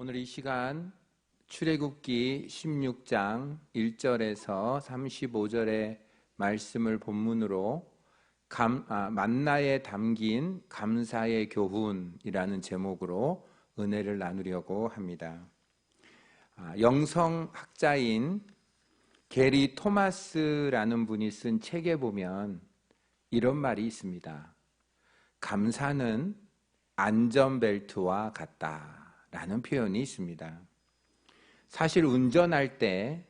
오늘 이 시간 출애굽기 16장 1절에서 35절의 말씀을 본문으로 만나에 담긴 감사의 교훈이라는 제목으로 은혜를 나누려고 합니다. 영성학자인 게리 토마스라는 분이 쓴 책에 보면 이런 말이 있습니다. 감사는 안전벨트와 같다라는 표현이 있습니다. 사실 운전할 때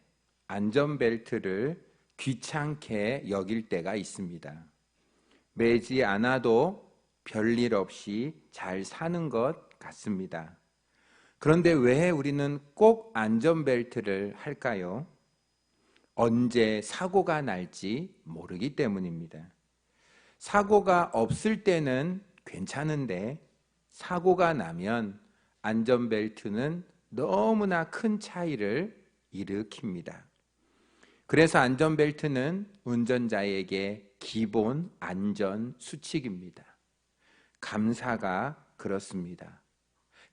안전벨트를 귀찮게 여길 때가 있습니다. 매지 않아도 별일 없이 잘 사는 것 같습니다. 그런데 왜 우리는 꼭 안전벨트를 할까요? 언제 사고가 날지 모르기 때문입니다. 사고가 없을 때는 괜찮은데 사고가 나면 안전벨트는 너무나 큰 차이를 일으킵니다. 그래서 안전벨트는 운전자에게 기본 안전 수칙입니다. 감사가 그렇습니다.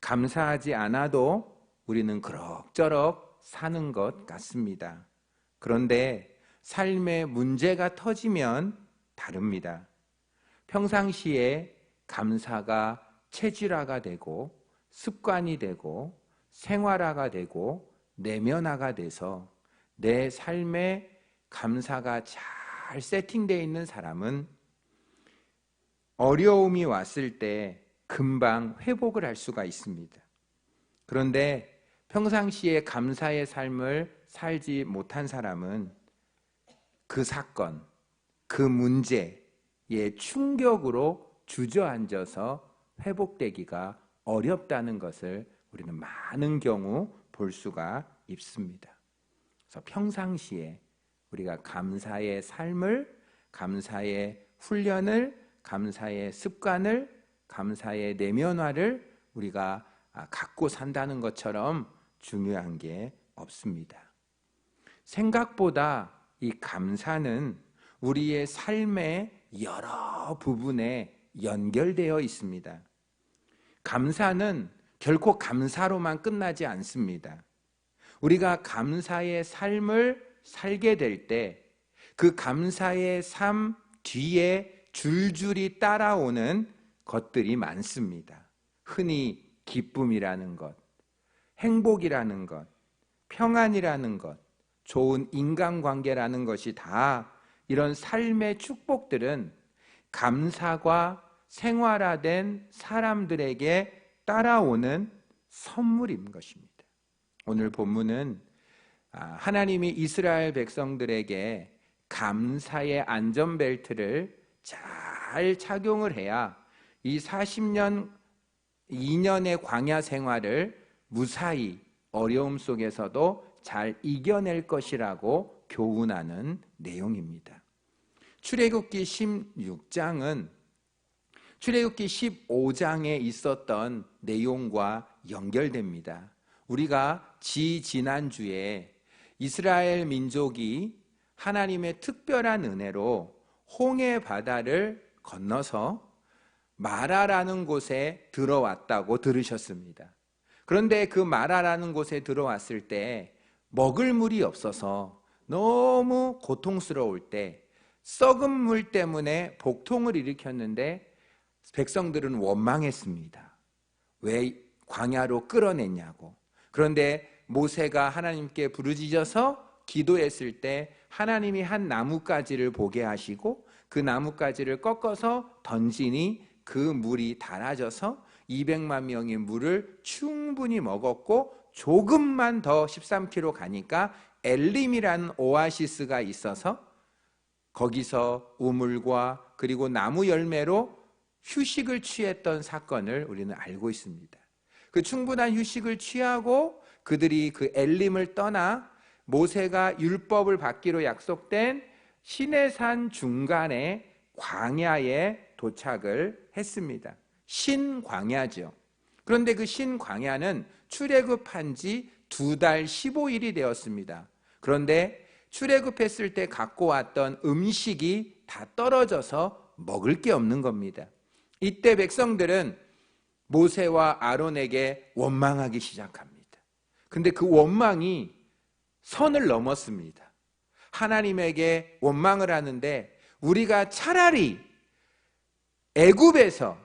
감사하지 않아도 우리는 그럭저럭 사는 것 같습니다. 그런데 삶에 문제가 터지면 다릅니다. 평상시에 감사가 체질화가 되고 습관이 되고 생활화가 되고 내면화가 돼서 내 삶에 감사가 잘 세팅되어 있는 사람은 어려움이 왔을 때 금방 회복을 할 수가 있습니다. 그런데 평상시에 감사의 삶을 살지 못한 사람은 그 사건, 그 문제의 충격으로 주저앉아서 회복되기가 어렵다는 것을 우리는 많은 경우 볼 수가 있습니다. 그래서 평상시에 우리가 감사의 삶을, 감사의 훈련을, 감사의 습관을, 감사의 내면화를 우리가 갖고 산다는 것처럼 중요한 게 없습니다. 생각보다 이 감사는 우리의 삶의 여러 부분에 연결되어 있습니다. 감사는 결코 감사로만 끝나지 않습니다. 우리가 감사의 삶을 살게 될 때 그 감사의 삶 뒤에 줄줄이 따라오는 것들이 많습니다. 흔히 기쁨이라는 것, 행복이라는 것, 평안이라는 것, 좋은 인간관계라는 것이 다 이런 삶의 축복들은 감사가 생활화된 사람들에게 따라오는 선물인 것입니다. 오늘 본문은 하나님이 이스라엘 백성들에게 감사의 안전벨트를 잘 착용을 해야 이 40년 2년의 광야 생활을 무사히 어려움 속에서도 잘 이겨낼 것이라고 교훈하는 내용입니다. 출애굽기 16장은 출애굽기 15장에 있었던 내용과 연결됩니다. 우리가 지난주에 이스라엘 민족이 하나님의 특별한 은혜로 홍해 바다를 건너서 마라라는 곳에 들어왔다고 들으셨습니다. 그런데 그 마라라는 곳에 들어왔을 때 먹을 물이 없어서 너무 고통스러울 때 썩은 물 때문에 복통을 일으켰는데 백성들은 원망했습니다. 왜 광야로 끌어냈냐고. 그런데 모세가 하나님께 부르짖어서 기도했을 때 하나님이 한 나뭇가지를 보게 하시고 그 나뭇가지를 꺾어서 던지니 그 물이 달아져서 200만 명의 물을 충분히 먹었고 조금만 더 13km 가니까 엘림이라는 오아시스가 있어서 거기서 우물과 그리고 나무 열매로 휴식을 취했던 사건을 우리는 알고 있습니다. 그 충분한 휴식을 취하고 그들이 그 엘림을 떠나 모세가 율법을 받기로 약속된 시내산 중간에 광야에 도착을 했습니다. 신광야죠. 그런데 그 신광야는 출애굽한 지 2달 15일이 되었습니다. 그런데 출애굽했을 때 갖고 왔던 음식이 다 떨어져서 먹을 게 없는 겁니다. 이때 백성들은 모세와 아론에게 원망하기 시작합니다. 근데 그 원망이 선을 넘었습니다. 하나님에게 원망을 하는데 우리가 차라리 애굽에서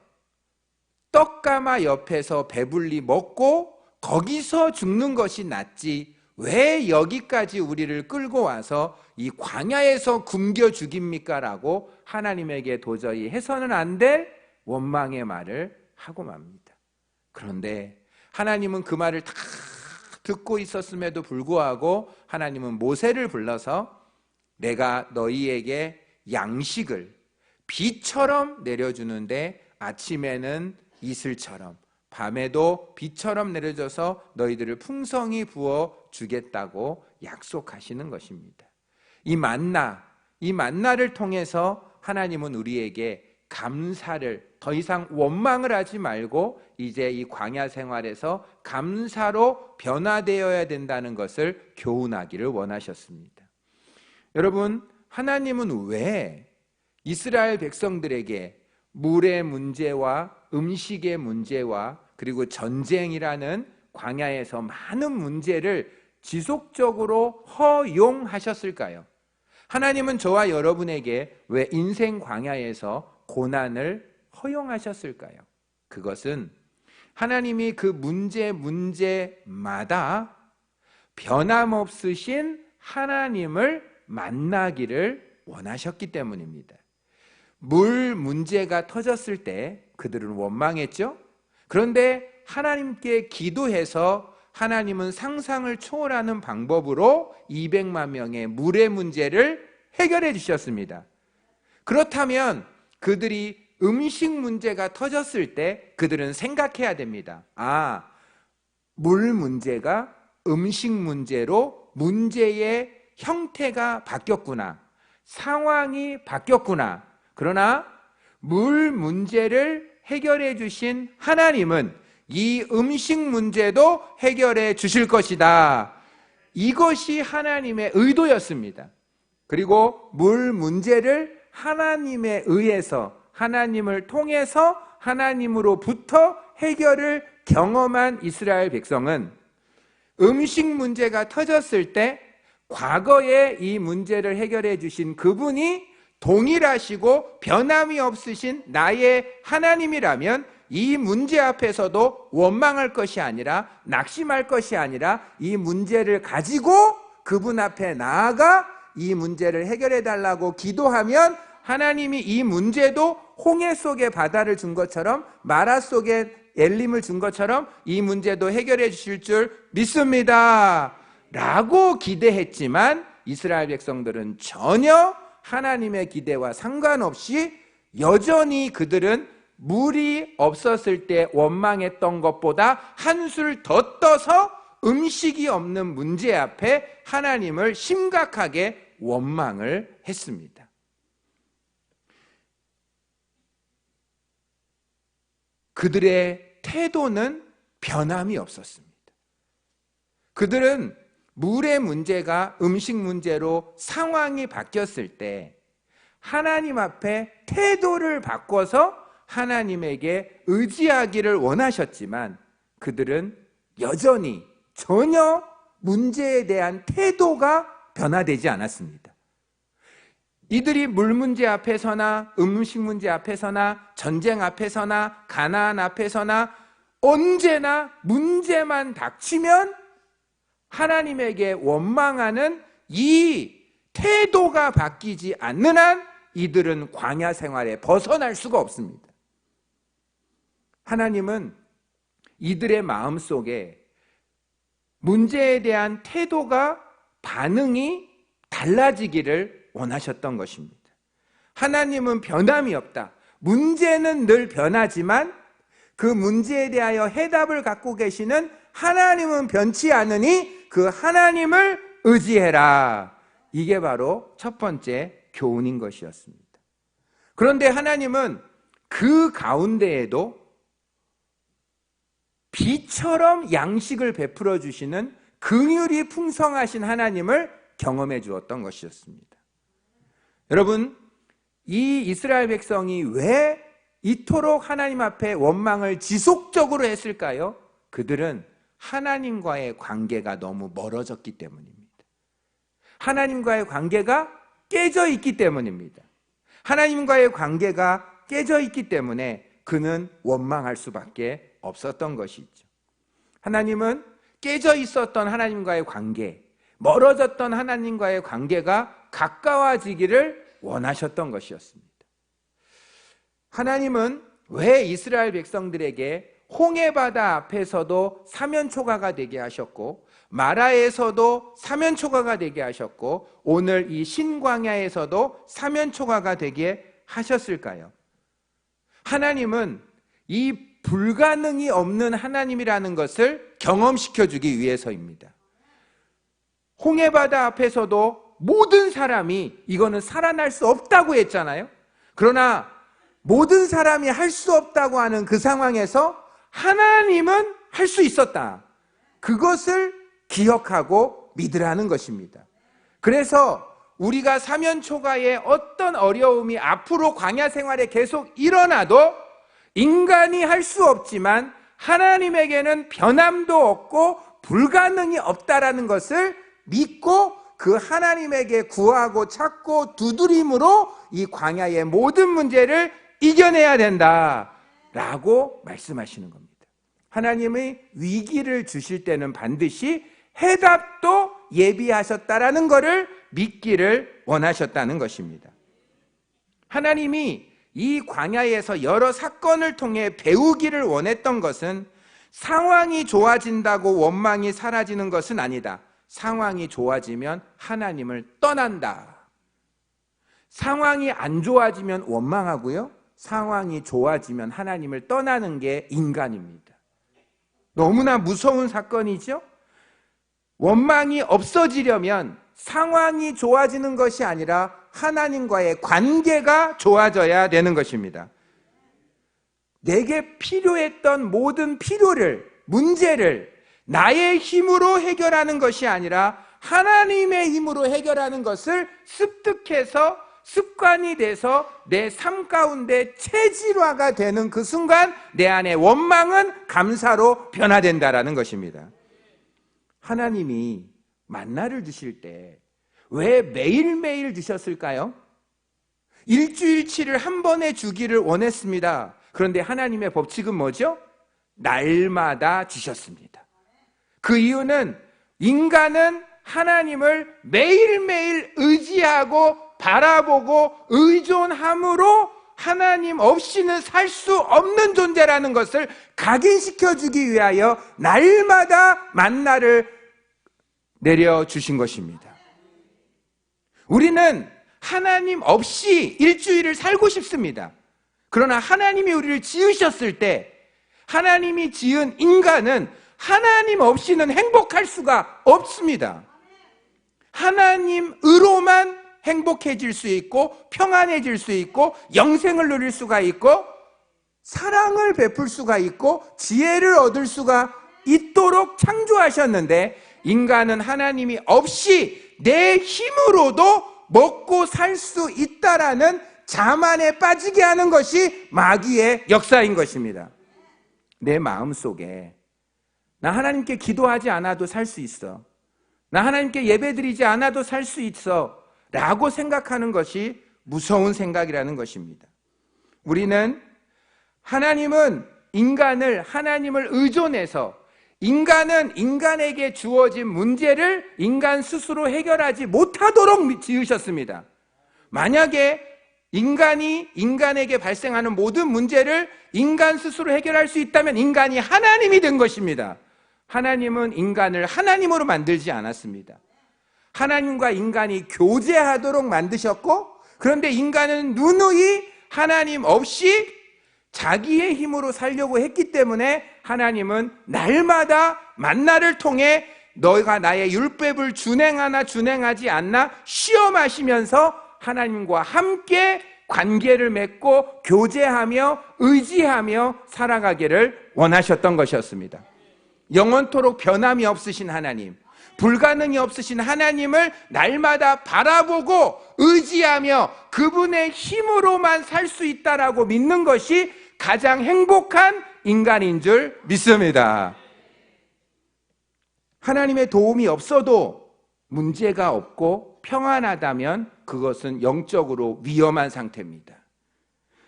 떡가마 옆에서 배불리 먹고 거기서 죽는 것이 낫지 왜 여기까지 우리를 끌고 와서 이 광야에서 굶겨 죽입니까? 라고 하나님에게 도저히 해서는 안 될 원망의 말을 하고 맙니다. 그런데 하나님은 그 말을 다 듣고 있었음에도 불구하고 하나님은 모세를 불러서 내가 너희에게 양식을 비처럼 내려주는데 아침에는 이슬처럼 밤에도 비처럼 내려져서 너희들을 풍성히 부어 주겠다고 약속하시는 것입니다. 이 만나를 통해서 하나님은 우리에게 감사를, 더 이상 원망을 하지 말고 이제 이 광야 생활에서 감사로 변화되어야 된다는 것을 교훈하기를 원하셨습니다. 여러분, 하나님은 왜 이스라엘 백성들에게 물의 문제와 음식의 문제와 그리고 전쟁이라는 광야에서 많은 문제를 지속적으로 허용하셨을까요? 하나님은 저와 여러분에게 왜 인생 광야에서 고난을 허용하셨을까요? 그것은 하나님이 그 문제마다 변함없으신 하나님을 만나기를 원하셨기 때문입니다. 물 문제가 터졌을 때 그들은 원망했죠. 그런데 하나님께 기도해서 하나님은 상상을 초월하는 방법으로 200만 명의 물의 문제를 해결해 주셨습니다. 그렇다면 그들이 음식 문제가 터졌을 때 그들은 생각해야 됩니다. 물 문제가 음식 문제로 문제의 형태가 바뀌었구나. 상황이 바뀌었구나. 그러나 물 문제를 해결해 주신 하나님은 이 음식 문제도 해결해 주실 것이다. 이것이 하나님의 의도였습니다. 그리고 물 문제를 하나님에 의해서, 하나님을 통해서 하나님으로부터 해결을 경험한 이스라엘 백성은 음식 문제가 터졌을 때 과거에 이 문제를 해결해 주신 그분이 동일하시고 변함이 없으신 나의 하나님이라면 이 문제 앞에서도 원망할 것이 아니라 낙심할 것이 아니라 이 문제를 가지고 그분 앞에 나아가 이 문제를 해결해 달라고 기도하면 하나님이 이 문제도 홍해 속에 바다를 준 것처럼 마라 속에 엘림을 준 것처럼 이 문제도 해결해 주실 줄 믿습니다 라고 기대했지만 이스라엘 백성들은 전혀 하나님의 기대와 상관없이 여전히 그들은 물이 없었을 때 원망했던 것보다 한술 더 떠서 음식이 없는 문제 앞에 하나님을 심각하게 원망을 했습니다. 그들의 태도는 변함이 없었습니다. 그들은 물의 문제가 음식 문제로 상황이 바뀌었을 때 하나님 앞에 태도를 바꿔서 하나님에게 의지하기를 원하셨지만 그들은 여전히 전혀 문제에 대한 태도가 변화되지 않았습니다. 이들이 물 문제 앞에서나 음식 문제 앞에서나 전쟁 앞에서나 가나안 앞에서나 언제나 문제만 닥치면 하나님에게 원망하는 이 태도가 바뀌지 않는 한 이들은 광야 생활에 벗어날 수가 없습니다. 하나님은 이들의 마음속에 문제에 대한 태도가 반응이 달라지기를 원하셨던 것입니다. 하나님은 변함이 없다. 문제는 늘 변하지만 그 문제에 대하여 해답을 갖고 계시는 하나님은 변치 않으니 그 하나님을 의지해라. 이게 바로 첫 번째 교훈인 것이었습니다. 그런데 하나님은 그 가운데에도 비처럼 양식을 베풀어 주시는 긍휼이 풍성하신 하나님을 경험해 주었던 것이었습니다. 여러분, 이 이스라엘 백성이 왜 이토록 하나님 앞에 원망을 지속적으로 했을까요? 그들은 하나님과의 관계가 너무 멀어졌기 때문입니다. 하나님과의 관계가 깨져 있기 때문입니다. 하나님과의 관계가 깨져 있기 때문에 그는 원망할 수밖에 없었던 것이죠. 하나님은 깨져 있었던 하나님과의 관계, 멀어졌던 하나님과의 관계가 가까워지기를 원하셨던 것이었습니다. 하나님은 왜 이스라엘 백성들에게 홍해바다 앞에서도 사면초가가 되게 하셨고 마라에서도 사면초가가 되게 하셨고 오늘 이 신광야에서도 사면초가가 되게 하셨을까요? 하나님은 이 불가능이 없는 하나님이라는 것을 경험시켜주기 위해서입니다. 홍해바다 앞에서도 모든 사람이 이거는 살아날 수 없다고 했잖아요. 그러나 모든 사람이 할 수 없다고 하는 그 상황에서 하나님은 할 수 있었다. 그것을 기억하고 믿으라는 것입니다. 그래서 우리가 사면초가의 어떤 어려움이 앞으로 광야 생활에 계속 일어나도 인간이 할 수 없지만 하나님에게는 변함도 없고 불가능이 없다라는 것을 믿고 그 하나님에게 구하고 찾고 두드림으로 이 광야의 모든 문제를 이겨내야 된다라고 말씀하시는 겁니다. 하나님의 위기를 주실 때는 반드시 해답도 예비하셨다라는 것을 믿기를 원하셨다는 것입니다. 하나님이 이 광야에서 여러 사건을 통해 배우기를 원했던 것은 상황이 좋아진다고 원망이 사라지는 것은 아니다. 상황이 좋아지면 하나님을 떠난다. 상황이 안 좋아지면 원망하고요. 상황이 좋아지면 하나님을 떠나는 게 인간입니다. 너무나 무서운 사건이죠? 원망이 없어지려면 상황이 좋아지는 것이 아니라 하나님과의 관계가 좋아져야 되는 것입니다. 내게 필요했던 모든 필요를, 문제를 나의 힘으로 해결하는 것이 아니라 하나님의 힘으로 해결하는 것을 습득해서 습관이 돼서 내 삶 가운데 체질화가 되는 그 순간 내 안에 원망은 감사로 변화된다라는 것입니다. 하나님이 만나를 주실 때 왜 매일매일 주셨을까요? 일주일치를 한 번에 주기를 원했습니다. 그런데 하나님의 법칙은 뭐죠? 날마다 주셨습니다. 그 이유는 인간은 하나님을 매일매일 의지하고 바라보고 의존함으로 하나님 없이는 살 수 없는 존재라는 것을 각인시켜주기 위하여 날마다 만나를 내려주신 것입니다. 우리는 하나님 없이 일주일을 살고 싶습니다. 그러나 하나님이 우리를 지으셨을 때 하나님이 지은 인간은 하나님 없이는 행복할 수가 없습니다. 하나님으로만 행복해질 수 있고 평안해질 수 있고 영생을 누릴 수가 있고 사랑을 베풀 수가 있고 지혜를 얻을 수가 있도록 창조하셨는데 인간은 하나님이 없이 내 힘으로도 먹고 살 수 있다라는 자만에 빠지게 하는 것이 마귀의 역사인 것입니다. 내 마음속에 나 하나님께 기도하지 않아도 살 수 있어, 나 하나님께 예배드리지 않아도 살 수 있어 라고 생각하는 것이 무서운 생각이라는 것입니다. 우리는 하나님은 인간을 하나님을 의존해서 인간은 인간에게 주어진 문제를 인간 스스로 해결하지 못하도록 지으셨습니다. 만약에 인간이 인간에게 발생하는 모든 문제를 인간 스스로 해결할 수 있다면 인간이 하나님이 된 것입니다. 하나님은 인간을 하나님으로 만들지 않았습니다. 하나님과 인간이 교제하도록 만드셨고, 그런데 인간은 누누이 하나님 없이 자기의 힘으로 살려고 했기 때문에 하나님은 날마다 만나를 통해 너희가 나의 율법을 준행하나 준행하지 않나 시험하시면서 하나님과 함께 관계를 맺고 교제하며 의지하며 살아가기를 원하셨던 것이었습니다. 영원토록 변함이 없으신 하나님, 불가능이 없으신 하나님을 날마다 바라보고 의지하며 그분의 힘으로만 살 수 있다라고 믿는 것이 가장 행복한 인간인 줄 믿습니다. 하나님의 도움이 없어도 문제가 없고 평안하다면 그것은 영적으로 위험한 상태입니다.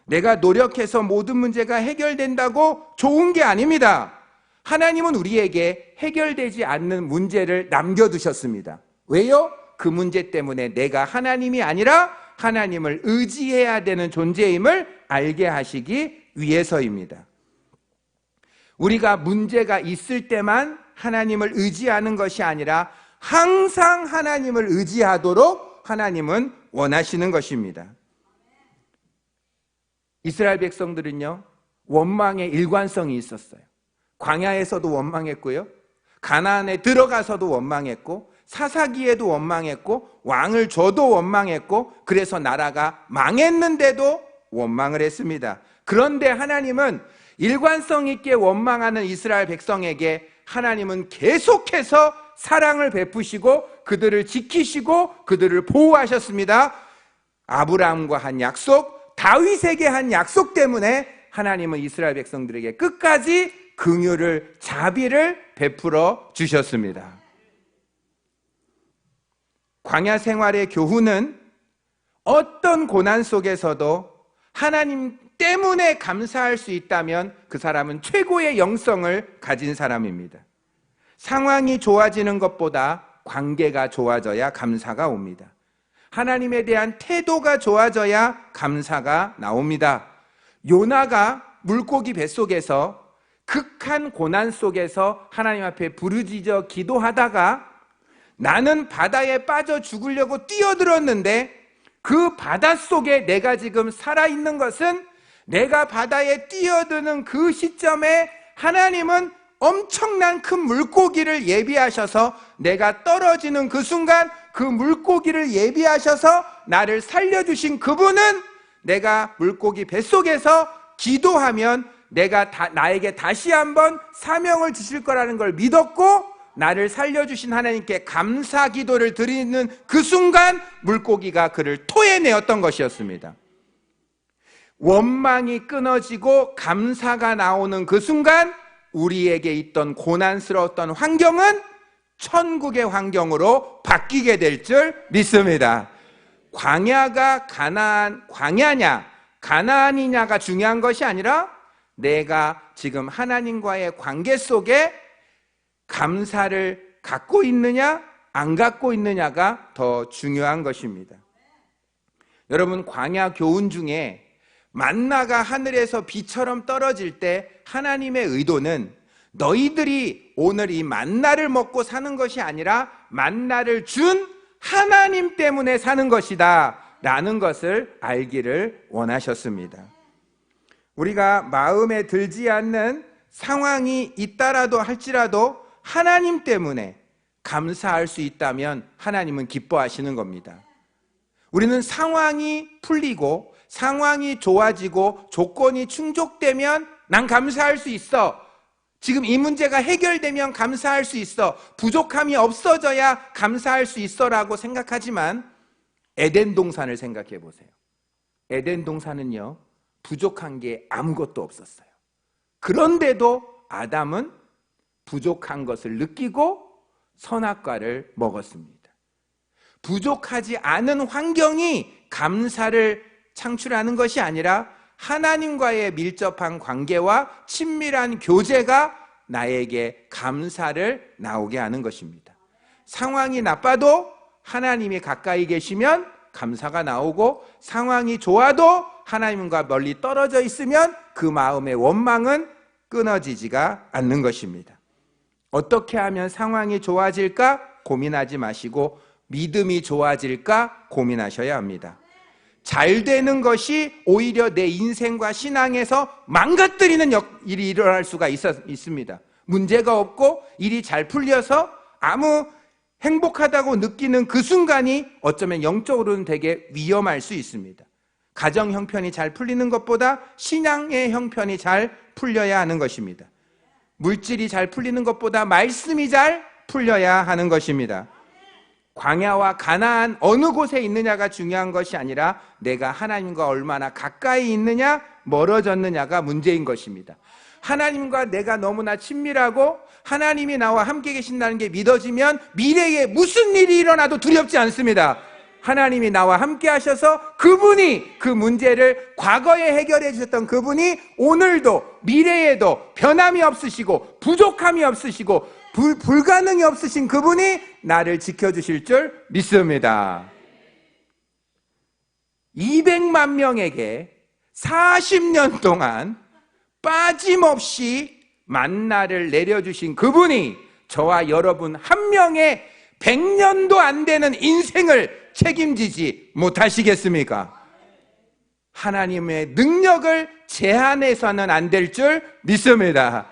내가 노력해서 모든 문제가 해결된다고 좋은 게 아닙니다. 하나님은 우리에게 해결되지 않는 문제를 남겨두셨습니다. 왜요? 그 문제 때문에 내가 하나님이 아니라 하나님을 의지해야 되는 존재임을 알게 하시기 위해서입니다. 우리가 문제가 있을 때만 하나님을 의지하는 것이 아니라 항상 하나님을 의지하도록 하나님은 원하시는 것입니다. 이스라엘 백성들은요, 원망의 일관성이 있었어요. 광야에서도 원망했고요, 가나안에 들어가서도 원망했고, 사사기에도 원망했고, 왕을 줘도 원망했고, 그래서 나라가 망했는데도 원망을 했습니다. 그런데 하나님은 일관성 있게 원망하는 이스라엘 백성에게 하나님은 계속해서 사랑을 베푸시고 그들을 지키시고 그들을 보호하셨습니다. 아브라함과 한 약속, 다윗에게 한 약속 때문에 하나님은 이스라엘 백성들에게 끝까지 긍휼을, 자비를 베풀어 주셨습니다. 광야 생활의 교훈은 어떤 고난 속에서도 하나님 때문에 감사할 수 있다면 그 사람은 최고의 영성을 가진 사람입니다. 상황이 좋아지는 것보다 관계가 좋아져야 감사가 옵니다. 하나님에 대한 태도가 좋아져야 감사가 나옵니다. 요나가 물고기 뱃속에서 극한 고난 속에서 하나님 앞에 부르짖어 기도하다가 나는 바다에 빠져 죽으려고 뛰어들었는데 그 바닷속에 내가 지금 살아있는 것은 내가 바다에 뛰어드는 그 시점에 하나님은 엄청난 큰 물고기를 예비하셔서 내가 떨어지는 그 순간 그 물고기를 예비하셔서 나를 살려주신 그분은 내가 물고기 뱃속에서 기도하면 나에게 다시 한번 사명을 주실 거라는 걸 믿었고 나를 살려주신 하나님께 감사 기도를 드리는 그 순간 물고기가 그를 토해내었던 것이었습니다. 원망이 끊어지고 감사가 나오는 그 순간 우리에게 있던 고난스러웠던 환경은 천국의 환경으로 바뀌게 될 줄 믿습니다. 광야가 광야냐 가나안이냐가 중요한 것이 아니라 내가 지금 하나님과의 관계 속에 감사를 갖고 있느냐 안 갖고 있느냐가 더 중요한 것입니다. 여러분, 광야 교훈 중에 만나가 하늘에서 비처럼 떨어질 때 하나님의 의도는 너희들이 오늘 이 만나를 먹고 사는 것이 아니라 만나를 준 하나님 때문에 사는 것이다 라는 것을 알기를 원하셨습니다. 우리가 마음에 들지 않는 상황이 있다라도 할지라도 하나님 때문에 감사할 수 있다면 하나님은 기뻐하시는 겁니다. 우리는 상황이 풀리고 상황이 좋아지고 조건이 충족되면 난 감사할 수 있어. 지금 이 문제가 해결되면 감사할 수 있어. 부족함이 없어져야 감사할 수 있어라고 생각하지만 에덴 동산을 생각해 보세요. 에덴 동산은요, 부족한 게 아무것도 없었어요. 그런데도 아담은 부족한 것을 느끼고 선악과를 먹었습니다. 부족하지 않은 환경이 감사를 창출하는 것이 아니라 하나님과의 밀접한 관계와 친밀한 교제가 나에게 감사를 나오게 하는 것입니다. 상황이 나빠도 하나님이 가까이 계시면 감사가 나오고, 상황이 좋아도 하나님과 멀리 떨어져 있으면 그 마음의 원망은 끊어지지가 않는 것입니다. 어떻게 하면 상황이 좋아질까 고민하지 마시고 믿음이 좋아질까 고민하셔야 합니다. 잘 되는 것이 오히려 내 인생과 신앙에서 망가뜨리는 일이 일어날 수가 있습니다. 문제가 없고 일이 잘 풀려서 아무 행복하다고 느끼는 그 순간이 어쩌면 영적으로는 되게 위험할 수 있습니다. 가정 형편이 잘 풀리는 것보다 신앙의 형편이 잘 풀려야 하는 것입니다. 물질이 잘 풀리는 것보다 말씀이 잘 풀려야 하는 것입니다. 광야와 가나안 어느 곳에 있느냐가 중요한 것이 아니라 내가 하나님과 얼마나 가까이 있느냐 멀어졌느냐가 문제인 것입니다. 하나님과 내가 너무나 친밀하고 하나님이 나와 함께 계신다는 게 믿어지면 미래에 무슨 일이 일어나도 두렵지 않습니다. 하나님이 나와 함께 하셔서 그분이 그 문제를 과거에 해결해 주셨던 그분이 오늘도 미래에도 변함이 없으시고 부족함이 없으시고 불가능이 없으신 그분이 나를 지켜주실 줄 믿습니다. 200만 명에게 40년 동안 빠짐없이 만나를 내려주신 그분이 저와 여러분 한 명의 100년도 안 되는 인생을 책임지지 못하시겠습니까? 하나님의 능력을 제한해서는 안 될 줄 믿습니다.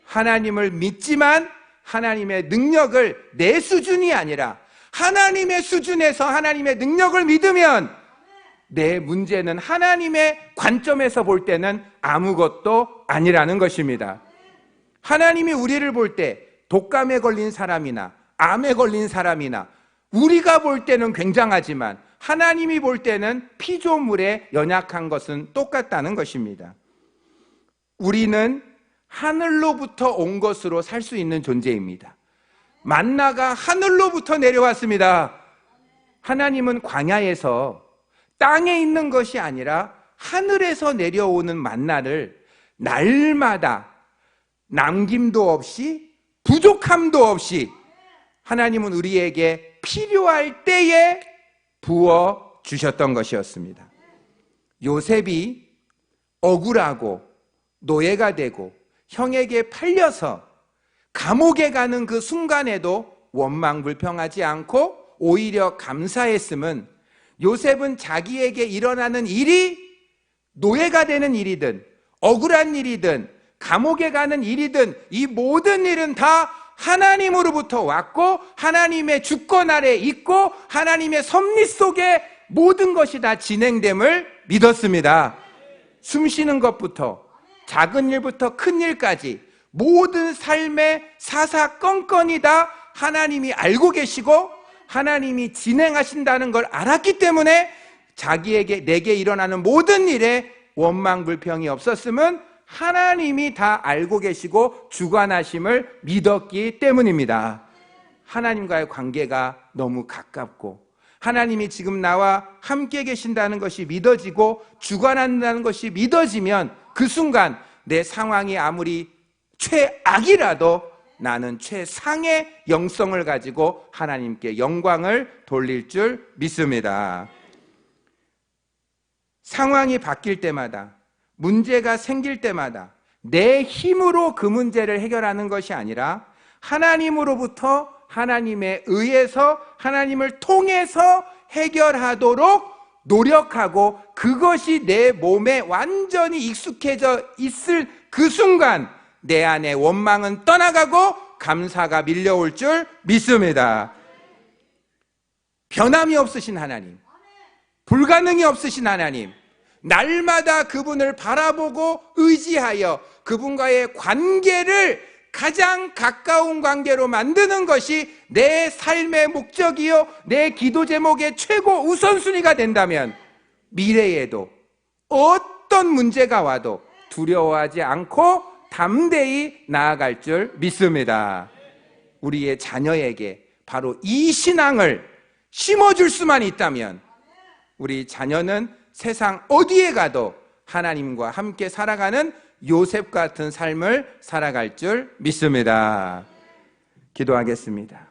하나님을 믿지만 하나님의 능력을 내 수준이 아니라 하나님의 수준에서 하나님의 능력을 믿으면 내 문제는 하나님의 관점에서 볼 때는 아무것도 아니라는 것입니다. 하나님이 우리를 볼 때 독감에 걸린 사람이나 암에 걸린 사람이나 우리가 볼 때는 굉장하지만 하나님이 볼 때는 피조물에 연약한 것은 똑같다는 것입니다. 우리는 하늘로부터 온 것으로 살 수 있는 존재입니다. 만나가 하늘로부터 내려왔습니다. 하나님은 광야에서 땅에 있는 것이 아니라 하늘에서 내려오는 만나를 날마다 남김도 없이 부족함도 없이 하나님은 우리에게 필요할 때에 부어 주셨던 것이었습니다. 요셉이 억울하고 노예가 되고 형에게 팔려서 감옥에 가는 그 순간에도 원망불평하지 않고 오히려 감사했음은 요셉은 자기에게 일어나는 일이 노예가 되는 일이든 억울한 일이든 감옥에 가는 일이든 이 모든 일은 다 하나님으로부터 왔고 하나님의 주권 아래 있고 하나님의 섭리 속에 모든 것이 다 진행됨을 믿었습니다. 숨 쉬는 것부터 작은 일부터 큰 일까지 모든 삶의 사사건건이 다 하나님이 알고 계시고 하나님이 진행하신다는 걸 알았기 때문에 자기에게 내게 일어나는 모든 일에 원망불평이 없었음은 하나님이 다 알고 계시고 주관하심을 믿었기 때문입니다. 하나님과의 관계가 너무 가깝고 하나님이 지금 나와 함께 계신다는 것이 믿어지고 주관한다는 것이 믿어지면 그 순간 내 상황이 아무리 최악이라도 나는 최상의 영성을 가지고 하나님께 영광을 돌릴 줄 믿습니다. 상황이 바뀔 때마다 문제가 생길 때마다 내 힘으로 그 문제를 해결하는 것이 아니라 하나님으로부터 하나님에 의해서 하나님을 통해서 해결하도록 노력하고 그것이 내 몸에 완전히 익숙해져 있을 그 순간 내 안에 원망은 떠나가고 감사가 밀려올 줄 믿습니다. 변함이 없으신 하나님, 불가능이 없으신 하나님, 날마다 그분을 바라보고 의지하여 그분과의 관계를 가장 가까운 관계로 만드는 것이 내 삶의 목적이요 내 기도 제목의 최고 우선순위가 된다면 미래에도 어떤 문제가 와도 두려워하지 않고 담대히 나아갈 줄 믿습니다. 우리의 자녀에게 바로 이 신앙을 심어줄 수만 있다면 우리 자녀는 세상 어디에 가도 하나님과 함께 살아가는 요셉 같은 삶을 살아갈 줄 믿습니다. 기도하겠습니다.